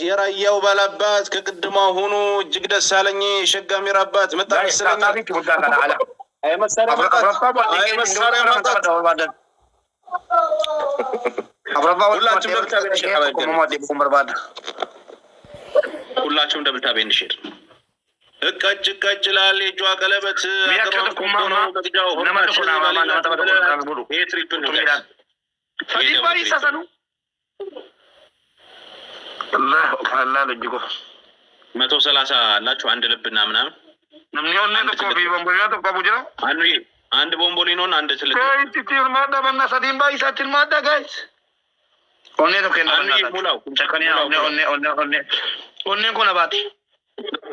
የራያው ባላባት ከቅድሟ ሆኖ እጅግ ደስ አለኝ። ሸጋ ሚራባት መጣ መሰለኝ። አይ መሳሪያ መጣት ሁላችሁም ደብልታቤ እንሽር እቀጭ እቀጭላል የጇ ቀለበት መቶ 30 አላችሁ አንድ ልብና ምናምን አንድ ቦምቦሊኖን አንድ ትልቅ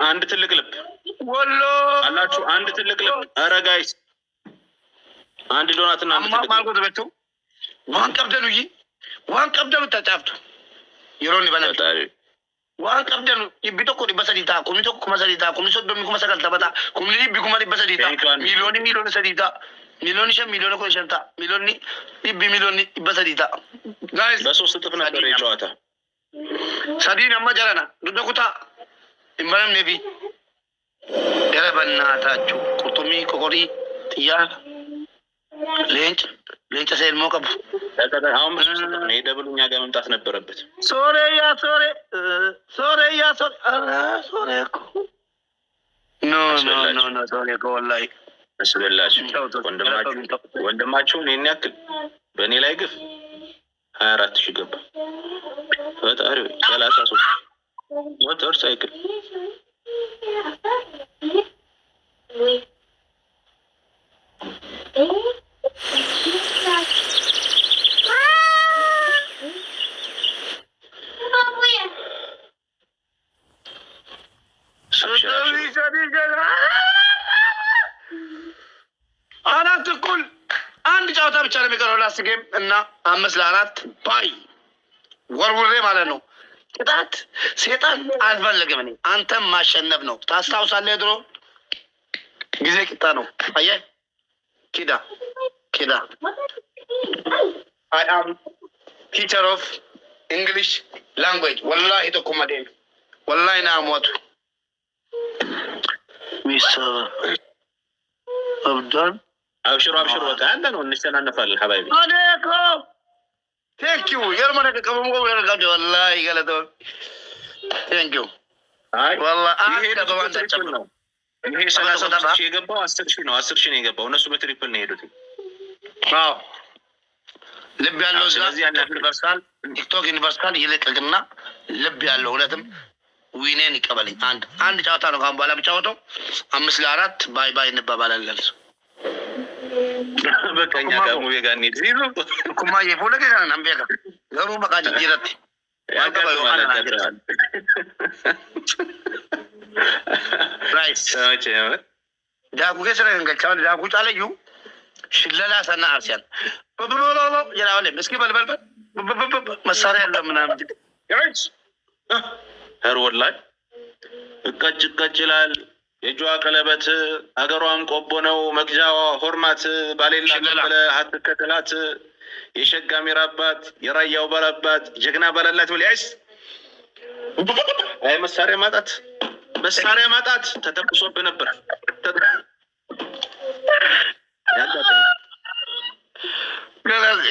አንድ ትልቅ ልብ አላችሁ አንድ ትልቅ ልብ። ኧረ ጋይስ አንድ ዶናትና አንድ ትልቅ ዋን ቀብደኑ ተጫፍቱ ይሮኒ በለጣ ዋን ቀብደኑ ይብቶኮ ዲበሰዲታ ኩሚቶኮ ኩመሰዲታ ኩሚሶዶሚ ኩመሰቀል ተበታ ኩሚሊ ቢኩማ ዲበሰዲታ ሚሊዮኒ ሰዲታ ሚሊዮኒ ሸ ሚሊዮኒ ኮሸንታ ሚሊዮኒ ይብ ሚሊዮኒ ዲበሰዲታ ጋይስ በሶስት እጥፍ ነበር የጨዋታ ሰዲን አማጀራና ዱደኩታ ኢምባለም ነቢ የረበናታችሁ ቁርጡሚ ኮኮሪ ጥያ ሌንጭ ሰይል ሞቀብ አሁን ደብሉኛ ጋር መምጣት ነበረበት። ሶሬ እኮ ኖ ሶሬ እኮ ወላሂ መስበላችሁ ወንድማችሁን ይህን ያክል በእኔ ላይ ግፍ 24,000 ገባ። ፈጣሪ 33 ሞተር ሳይክል አራት እኩል አንድ ጨዋታ ብቻ ነው የሚቀረው ላስት ጌም እና 5-4 ባይ ወርውሬ ማለት ነው። ቅጣት ሴጣን አልፈለግም። እኔ አንተም ማሸነፍ ነው። ታስታውሳለህ? ድሮ ጊዜ ቂጣ ነው። አየህ ኪዳ I am teacher of English language. ወላሂ ተቆመደ ወላሂ ና ሞቱ ሚስተር አብዳን አብሽሩ በቃ አለ ነው እንሸናነፋለን። ሀባይቢ አዴኮ ቴንክ ዩ የርመነ ከቀበሙ ወለጋደ ወላሂ ገለቶ ቴንክ ዩ አይ ወላሂ ይሄ ደባንታችን ነው። ይሄ 30 ሺህ የገባው 10,000 ነው። 10,000 ነው የገባው። እነሱ በትሪፕል ነው የሄዱት። አዎ ልብ ያለው ስለዚህ ዩኒቨርሳል ቲክቶክ ዩኒቨርሳል ይለቀቅና ልብ ያለው ሁለትም ዊኔን ይቀበልኝ። አንድ ጨዋታ ነው ካሁን በኋላ ብቻወተው 5-4 ባይ እንባባላለን። በቃኛ ጋር ሙቤ ጋር እንሂድ ሲሉ ኩማ የፎለከ ጋር አንበጋ ገሩ በቃ ጅረት ያገባው አላናገራል ራይት ዳጉ ከሰረ እንገልቻው ዳጉ ጫለዩ ሽለላ ሰና አርሲያን በብሎሎ ይላል እስኪ በልበል መሳሪያ ያለ ምናምን ጋይስ ሄር ወላሂ እቀጭ ይላል። የጇ ቀለበት አገሯም ቆቦ ነው። መግጃዋ ሆርማት ባሌላ ቀበለ አትከተላት የሸጋ ሚራባት የራያው ባላባት ጀግና ባላላት ወሊያስ አይ መሳሪያ ማጣት ተተኩሶብህ ነበር።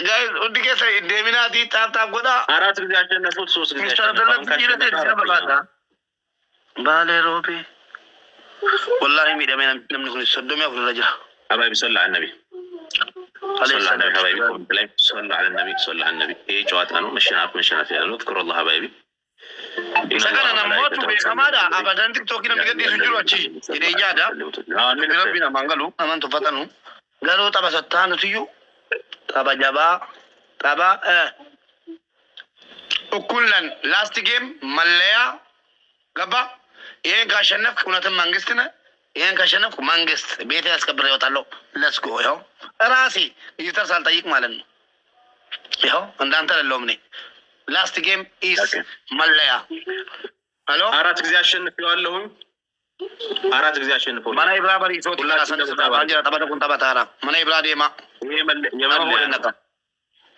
ጋይስ ኡዲከሰ ደሚናቲ ታታ ጎዳ 4 ጊዜ አሸነፉት 3 ጊዜ ባሌሮቤ والله ميدا من نكون الصدومي أو الرجال حبايبي صلى على النبي صلى على النبي إيه جواتنا مشينا فيها نذكر الله حبايبي سكان أنا موت بكمادا أبدا تكتوكينا مقدي سجلوا أشي إذا جادا ربنا مانغلو أمان تفتنو قالوا تبا ستانو تيو تبا جبا تبا وكلن لاست جيم مليا قبا ይሄን ካሸነፍክ እውነትም መንግስት ነህ። ይሄን ካሸነፍክ መንግስት ቤት ያስከብር ይወጣለው። ለስ ጎ ይኸው ራሴ ዲጂታል ሳልጠይቅ ማለት ነው። ይኸው እንዳንተ አይደለሁም እኔ። ላስት ጌም ኢስ መለያ አሎ 4 ጊዜ አሸንፈዋለሁ። 4 ጊዜ አሸንፈው ማና ኢብራሂም ይሶት ላሰነ ተባጀራ ተባደኩን ተባታራ ማና ኢብራሂም የመለያ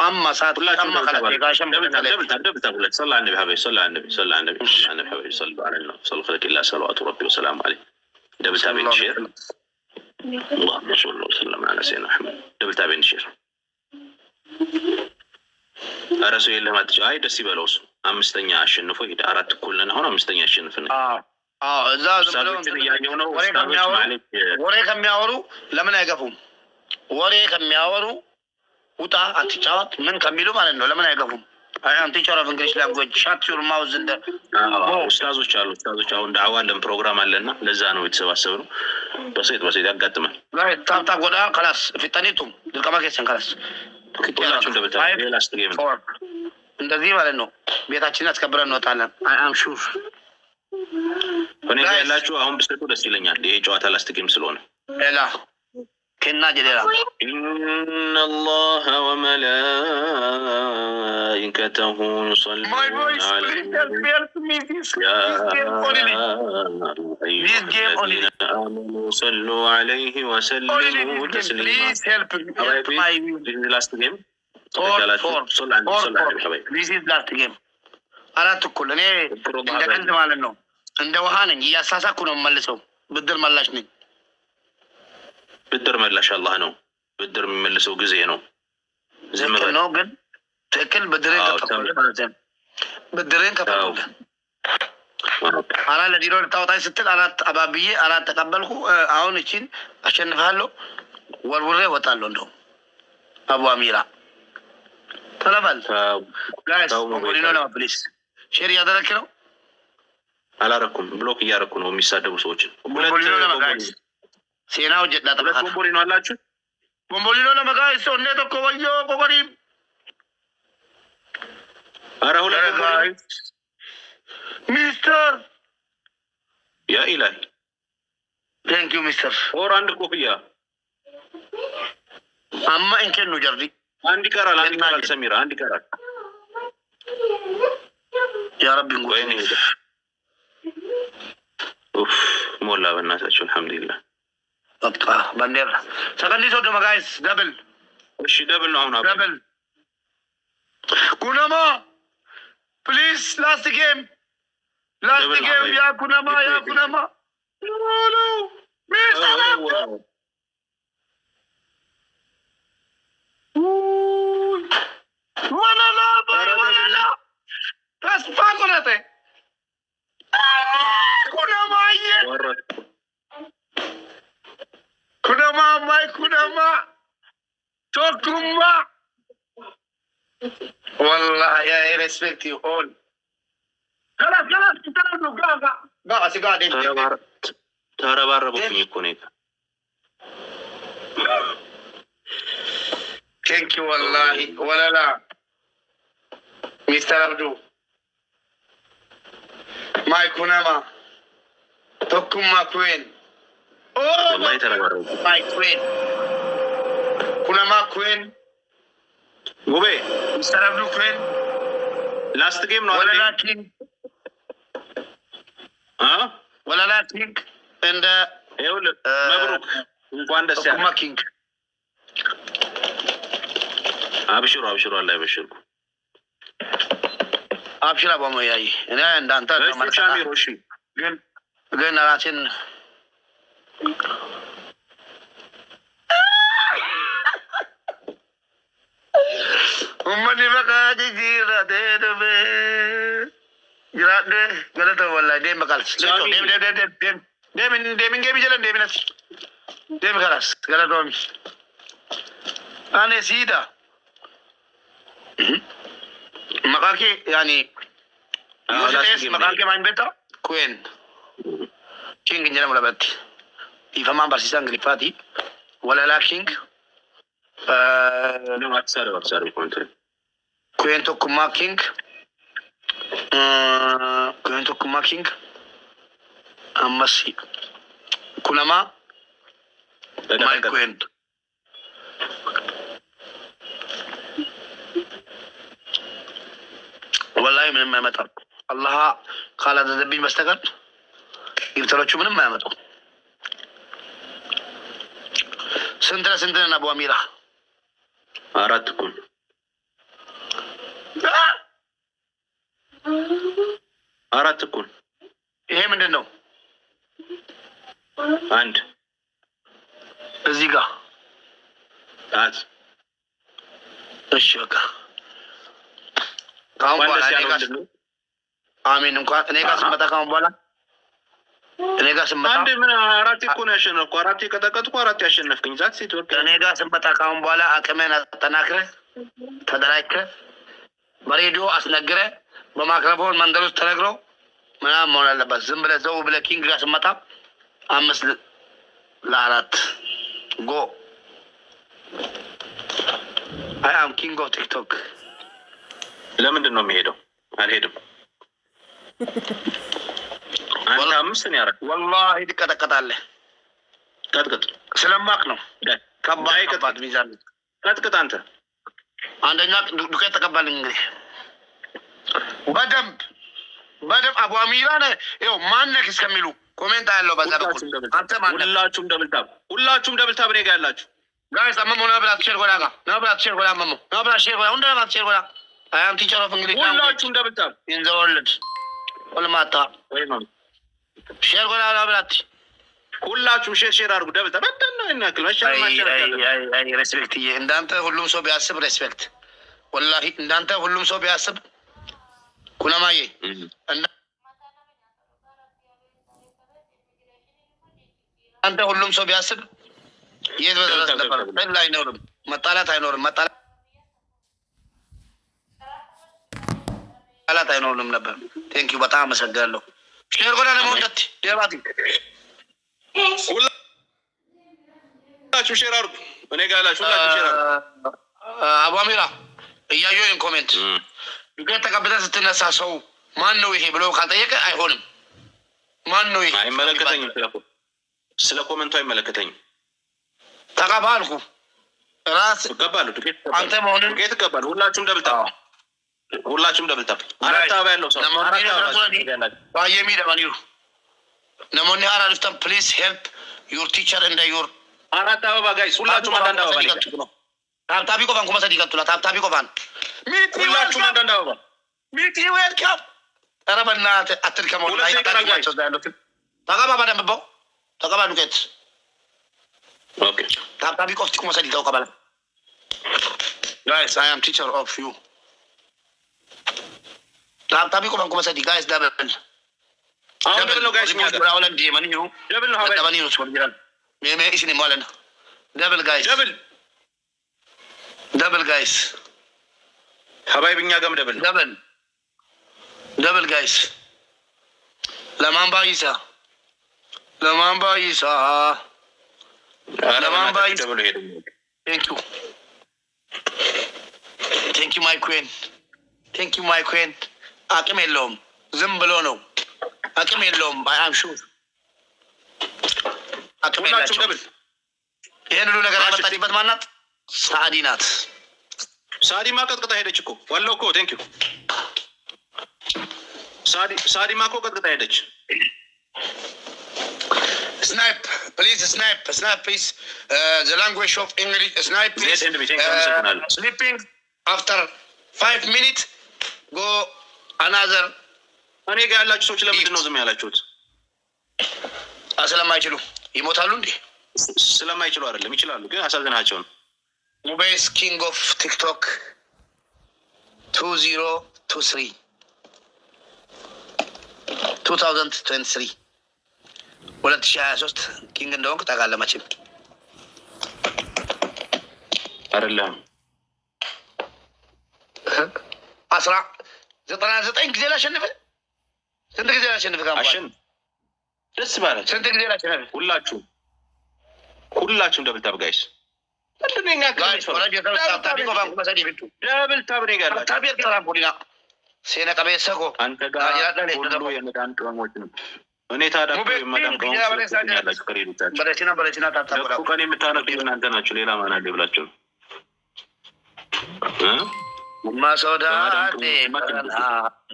أما سات أما خلت كاشم دبل تقول صلى على النبي حبيبي صلى على النبي صلى على النبي صلى على النبي حبيبي صلى على النبي صلى خلق الله صلوات ربي وسلام عليه دبل تابين شير اللهم صل وسلم على سيدنا محمد دبل تابين شير رسول الله ما تجاي دسي بلوس أمستني عشان نفوي أراد كلنا هنا أمستني عشان نفني ወሬ ከሚያወሩ ለምን አይገፉም? ወሬ ከሚያወሩ ውጣ አትጫወት ምን ከሚሉ ማለት ነው ለምን አይገፉም? አይ አም ቲቸር ኦፍ እንግሊሽ ላንጉዌጅ ሻት ዩር ማውዝ እንደ ኡስታዞች አሉ። ኡስታዞች አሁን ዳዕዋ ለም ፕሮግራም አለና ለዛ ነው የተሰባሰብነው። በሴት ያጋጥማል። ላይ ታምታ ጎዳ خلاص ፍጠኒቱም ድልቀማ ከሰን خلاص ሁላችሁ እንደበታ ሌላስ ጌም እንደዚህ ማለት ነው። ቤታችንን አስከብረን እንወጣለን። አይ አም ሹር እኔ ያላችሁ አሁን ብስጡ ደስ ይለኛል። ይሄ ጨዋታ ላስትጌም ስለሆነ ሌላ ከና ጀደላ ኢነ አላህ ወመላኢከተሁ ይصلون على النبي صلوا عليه وسلموا تسليما አራት እኩል እኔ እንደቀልድ ማለት ነው። እንደ ውሃ ነኝ እያሳሳኩ ነው መልሰው ብድር መላሽ ነኝ። ብድር መላሽ አላህ ነው። ብድር የሚመልሰው ጊዜ ነው። ዝምር ነው ግን ትክክል ብድሬን ከፈለ ማለት ነው። ብድሬን ከፈለ አራ ለዲሮ ልታወጣኝ ስትል አራት አባብዬ አራት ተቀበልኩ። አሁን እቺን አሸንፋለሁ ወርውሬ ወጣለሁ። እንደው አቡ አሚራ ተለበል ጋይስ ሞሪኖ ነው ፕሊስ ሼር ያደረክ ነው። አላረኩም ብሎክ እያረኩ ነው የሚሳደቡ ሰዎችን። ቦምቦሊኖ ለመጋይስ ሴናው ጀዳ ተባለ ቦምቦሊኖ አላችሁ ቦምቦሊኖ ለመጋይስ ሰው እንዴት እኮ ወዮ ቆቆሪ አራ ሁለት ጋይስ ሚስተር ያ ኢላሂ ቴንክ ዩ ሚስተር ኦር አንድ ኮፍያ አማ እንከን ነው ጀርዲ አንድ ይቀራል ሰሚራ አንድ ይቀራል። ያ ረቢ ወይኔ ኡፍ ሞላ በእናታችሁ አልሐምዱሊላህ። በቃ ባንዴራ ሰከንዲ ሶዶ ጋይስ ደብል እሺ ደብል ነው አሁን ደብል ኩናማ ፕሊዝ ላስት ጌም ያ ኩናማ ኖ ሚስተር ወላላ ተስፋ ቆረጠ ኩናማ ማይ ኩናማ ቶኩማ والله يا respect you all خلاص ترى قاعد قاعدين ተረባረቡኝ እኮ ነው። ቴንክ ዩ والله ወላላ ሚስተር አብዱ ማይ ኩናማ ቶኩማ ኩዌን والله ተረባረቡ ማይ ኩዌን ኩናማ ኩዌን ሙቤ ሚስተር አብዱ ኩዌን ላስት ጌም ነው ወላላ ኪንግ ወላላ ኪንግ እንደ ይኸውልህ መብሩክ እንኳን ደስ ያለህ ቶኩማ ኪንግ አብሽሩ አላህ ይበሽርኩ አብሽራ በሞያይ እኔ እንዳንተ ሻሚሮ እሺ ግን ራሴን ummani baka jira de jirade galata wallahi dem bakal dem ngebi jalan dem nas dem galas galata mi ane sida makaki yani makaki main beta kuen king njana mula batti ifama barsisan gripati wala la king no atsaro kontre kuento kuma king amasi kunama my kuento wallahi ምንም አይመጣም። አላህ ካላዘዘብኝ በስተቀር ይብተሮቹ ምንም አይመጣም። ስንት ነን አቡ አሚራ? አራት እኩል አራት እኩል ይሄ ምንድን ነው? አንድ እዚህ ጋር ታት እሺ በቃ ካሁን በኋላ አሜን። እንኳን እኔ ጋር ስመጣ ካሁን በኋላ እኔ ጋር ስመጣ አንድ ምን አራት እኮ ነው ያሸነፍኩ። አራት የቀጠቀጥኩ አራት ያሸነፍከኝ። ዛት ሴት ወርቅ እኔ ጋር ስመጣ ካሁን በኋላ አቅሜን አጠናክረህ ተደራጅተህ በሬዲዮ አስነግረህ በማይክሮፎን መንደር ውስጥ ተነግሮ ምናምን መሆን አለበት። ዝም ብለህ ዘው ብለህ ኪንግ ጋር ስመጣ 5-4 ጎ አይ አም ኪንግ ኦፍ ቲክቶክ። ለምንድን ነው የሚሄደው? አልሄድም። አንተ 5 ነው ያረክ። ወላሂ ትቀጠቀጣለህ። ቀጥቅጥ። ስለማክ ነው። ከባድ ሚዛን ቀጥቅጥ። አንተ አንደኛ ዱቄት ተቀባል። እንግዲህ በደንብ አቡ አሚራ ነህ። ይኸው ማነክ እስከሚሉ ኮሜንት ያለው በዛ በኩል አንተ ማነክ። ሁላችሁም ደብል ታብ ነው ያላችሁ ጋይስ። አመሞ ነው ብላት ሼር ጎዳ ጋር ነው ብላት ሼር ጎዳ አመሞ ነው ብላት ሼር ጎዳ እንደ ብላት ሼር ጎዳ አያም ቲቸር ኦፍ እንግሊዝ ሁላችሁም ደብል ታብ ኢን ዘ ወርልድ ወልማታ ወይ ነው ሼር ጎዳ ነው ብላት ሁላችሁም ሼር አድርጉ። ደብል ታብ በደና እናክል አይ ሬስፔክት እንዳንተ ሁሉም ሰው ቢያስብ ሬስፔክት ወላሂ እንዳንተ ሁሉም ሰው ቢያስብ ኩለማዬ አንተ ሁሉም ሰው ቢያስብ የት በደረስ ነበር። በላ አይኖርም፣ መጣላት አይኖርም፣ መጣላት አይኖርም ነበር። ቴንኪው በጣም አመሰግናለሁ። ሼር ጎዳ ለመውጣት ደባቲ ሁላችሁ ሼር አድርጉ። እኔ ጋር ያላችሁ ሁላችሁ ሼር አድርጉ። አቡ አሚራ እያየሁኝ ኮሜንት ዱቄት ተቀብለህ ስትነሳ ሰው ማን ነው ይሄ ብሎ ካልጠየቀ አይሆንም። ማን ነው ይሄ? አይመለከተኝም። ስለ ኮሜንቱ አይመለከተኝም። ተቀባ አልኩ። ራስ ተቀባሉ። አንተ መሆንን ዱቄት ተቀባሉ። ሁላችሁም ደብል ታብ አራት አበባ ያለው ሰው ባየሚ ደማኒሩ ነሞኒ አራሪፍተን ፕሊዝ ሄልፕ ዩር ቲቸር እንደ ዩር አራት አበባ ጋይስ ሁላችሁም አንዳንድ አበባ ነው። ታብታቢ ቆፋን ኩመሰ ዲቀጥላ ታብታቢ ቆፋን ሁላችሁም አንዳንድ አበባ ሚቲ ዌልካም። ኧረ በእናትህ አትድከመው። ተቀባ በደንብ ባው ተቀባ ዱቄት ኦኬ። ታብታቢ ቆፍቲ ኩመሰ ዲቀው ቀበለ ጋይስ አይ አም ቲቸር ኦፍ ዩ ታብታቢ ቆፋን ኩመሰ ዲ ጋይስ ዳበል አሁን ደብል ነው ጋይስ የሚያደርግ ብራውለን ዲማኒ ነው ደብል ነው ሀበል ዳባኒ ነው ሶልጅራል ሜሜ ኢሽኒ ማለና ደብል ጋይስ ደብል ጋይስ ሀባይብኛ ገም ደብል ደብል ጋይስ ለማንባ ይሳ ደብል ሄደ። ቴንክ ዩ ማይ ኩዌን አቅም የለውም፣ ዝም ብሎ ነው። አቅም የለውም። አይ አም ሹር አቅም የላቸውም። ደብል ይሄን ሁሉ ነገር ያመጣችበት ማናት? ሳዲ ናት። ሳዲ ማቀጥቀጣ ሄደች እኮ ዋለው እኮ ቴንክ ዩ ሳዲ ማኮ ቀጥቀጣ ሄደች። ስናይፕ ፕሊዝ ስናይፕ ፕሊዝ ዘ ላንጉዌጅ ኦፍ እንግሊሽ ስናይፕ ፕሊዝ ስሊፒንግ አፍተር 5 ሚኒት ጎ አናዘር። እኔ ጋር ያላችሁ ሰዎች ለምንድን ነው ዝም ያላችሁት? ስለማይችሉ ይሞታሉ እንዴ? ስለማይችሉ አይደለም፣ ይችላሉ፣ ግን አሳዝናቸው ነው። ሙቤስ ኪንግ ኦፍ ቲክቶክ 2023 2023 ኪንግ እንደሆንክ ታውቃለህ መቼም አይደለም። 99 ጊዜ ላሸንፍ። ስንት ጊዜ ላሸንፍ? አሸንፍ ደስ ባለ። ስንት ጊዜ ላሸንፍ? ሁላችሁም ደብል ታብ ጋይስ። እንደኛ ጋይስ ደብል ታብ ነው ጋር ታብ ተራቦዲና ሴነ ቀበሰኮ አንተ ጋር ሁሉ የመዳን ቅመሞች ነው። እኔ ታዲያ የመዳን ቅመሞች ያላችሁ ከሬዱታችሁ በረችና ታታቆራ ቀን የምታነቁ እናንተ ናችሁ። ሌላ ማን አለ ብላችሁ ማሶዳቴ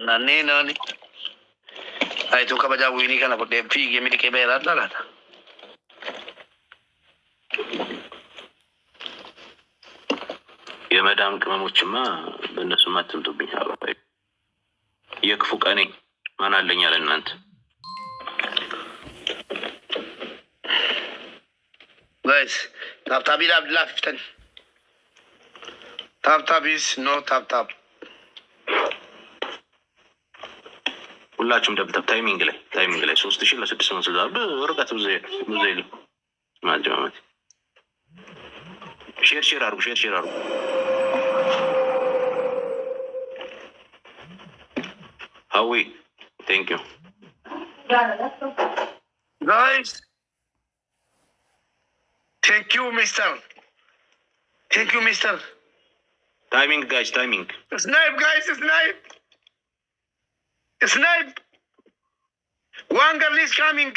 ናኔ ናኒ አይቱ ከበጃ ዊኒ ከነ ቆዴ ፊግ የሚልከ በራዳ ላታ 99 የመዳም ቅመሞችማ በእነሱማ አትምጡብኝ። አባይ የክፉ ቀኔ ማን አለኝ አለ እናንተ ጋይስ። ታብታቢ ለአብድላ ፍተን ታብታቢስ ኖ ታብታብ ሁላችሁም ደብተብ ታይሚንግ ላይ 3000 ለ660 በርቀት ብዙ ይሉ ማጀማመት ሼር አርጉ ሀዊ ቴንክ ዩ ጋይስ ቴንክ ዩ ሚስተር ታይሚንግ ጋይስ ታይሚንግ ስናይፕ ጋይስ ስናይፕ ዋን ገርል ኢዝ ካሚንግ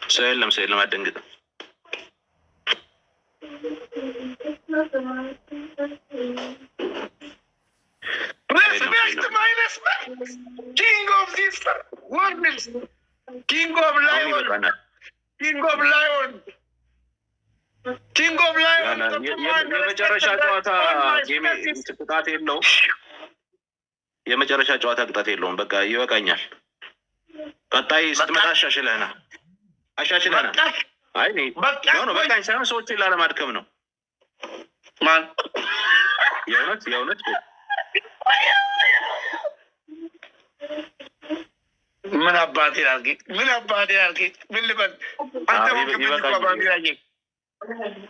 ሰው የለም አደንግጥ king of this world king of lion የመጨረሻ ጨዋታ ቅጣት የለውም። የመጨረሻ ጨዋታ ቅጣት የለውም። በቃ ይበቃኛል። ቀጣይ ስትመጣ አሻሽለህና አይ ነው በቃኝ ሳይሆን ሰዎችን ላለማድከም ነው። ማን የእውነት ምን አባቴ አድርጌ ምን ልበል?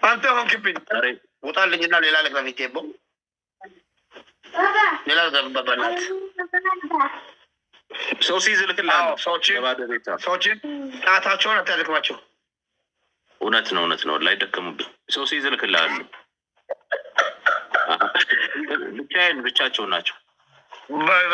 አንተ ሆንክብኝ ውጣልኝና ሌላ ልግባ ሚቴቦ ሌላ በበላት ሰው ሲይዝልክልሃል። ሰዎችን ጣታቸውን አታደክማቸው። እውነት ነው ላይ ደከሙብኝ። ሰው ሲይዝልክልሃል። ብቻቸውን ናቸው። ባይ